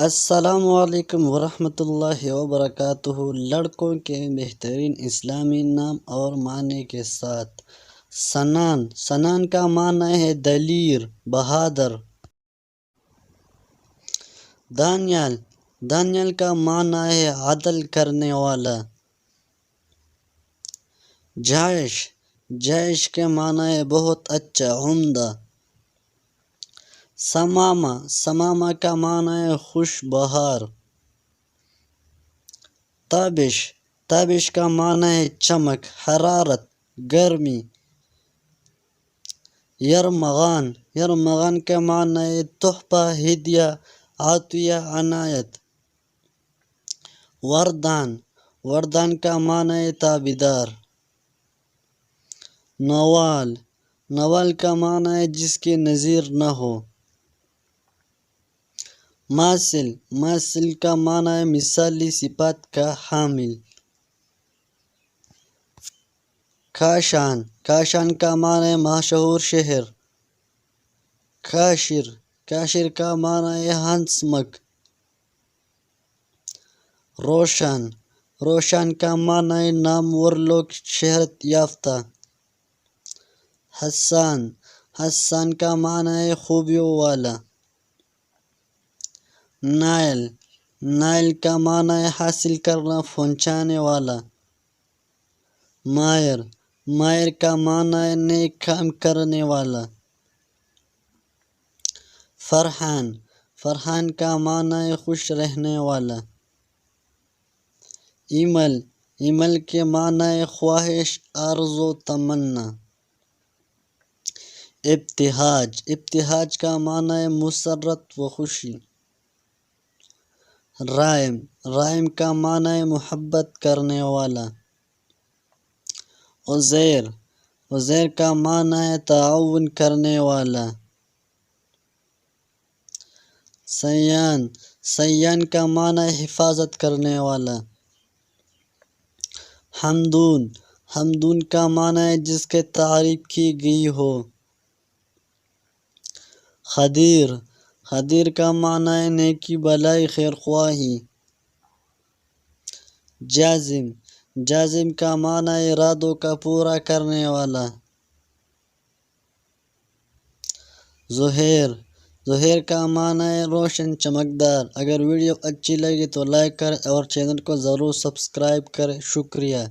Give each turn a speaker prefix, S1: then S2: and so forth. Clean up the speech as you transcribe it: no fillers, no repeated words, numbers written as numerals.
S1: السلام علیکم ورحمۃ اللہ وبرکاتہ۔ لڑکوں کے بہترین اسلامی نام اور معنی کے ساتھ سنان۔ سنان کا معنی ہے دلیر، بہادر۔ دانیال۔ دانیال کا معنی ہے عدل کرنے والا۔ جائش۔ جائش کے معنی ہے بہت اچھا، عمدہ۔ سمامہ۔ سمامہ کا معنی ہے خوش بہار۔ تابش۔ تابش کا معنی ہے چمک، حرارت، گرمی۔ یرمغان۔ یرمغان کا معنی ہے تحفہ، ہدیہ، عطیہ، عنایت۔ وردان۔ وردان کا معنی ہے تابیدار۔ نوال۔ نوال کا معنی ہے جس کی نظیر نہ ہو۔ ماثل۔ ماثل کا معنی ہے مثالی صفات کا حامل۔ کاشان۔ کاشان کا معنی ہے مشہور شہر۔ کاشر۔ کاشر کا معنی ہے ہنس مک۔ روشن۔ روشن کا معنی ہے نامور لوگ، شہرت یافتہ۔ حسان۔ حسان کا معنی ہے خوبیوں والا۔ نائل۔ نائل کا معنی ہے حاصل کرنا، پہنچانے والا۔ ماہر۔ ماہر کا معنی ہے نیک کام کرنے والا۔ فرحان۔ فرحان کا معنی ہے خوش رہنے والا۔ ایمل۔ ایمل کے معنی ہے خواہش، آرزو، تمنا۔ ابتہاج۔ ابتہاج کا معنی ہے مسرت و خوشی۔ رائم۔ رائم کا معنی ہے محبت کرنے والا۔ عزیر۔ عزیر کا معنی ہے تعاون کرنے والا۔ سیان۔ سیان کا معنی ہے حفاظت کرنے والا۔ حمدون۔ حمدون کا معنی ہے جس کی تعریف کی گئی ہو۔ خدیر۔ خدیر کا معنی ہے نیکی، بھلائی، خیر خواہی۔ جازم۔ جازم کا معنی ہے ارادوں کا پورا کرنے والا۔ ظہیر۔ ظہیر کا معنی ہے روشن، چمکدار۔ اگر ویڈیو اچھی لگی تو لائک کریں اور چینل کو ضرور سبسکرائب کریں۔ شکریہ۔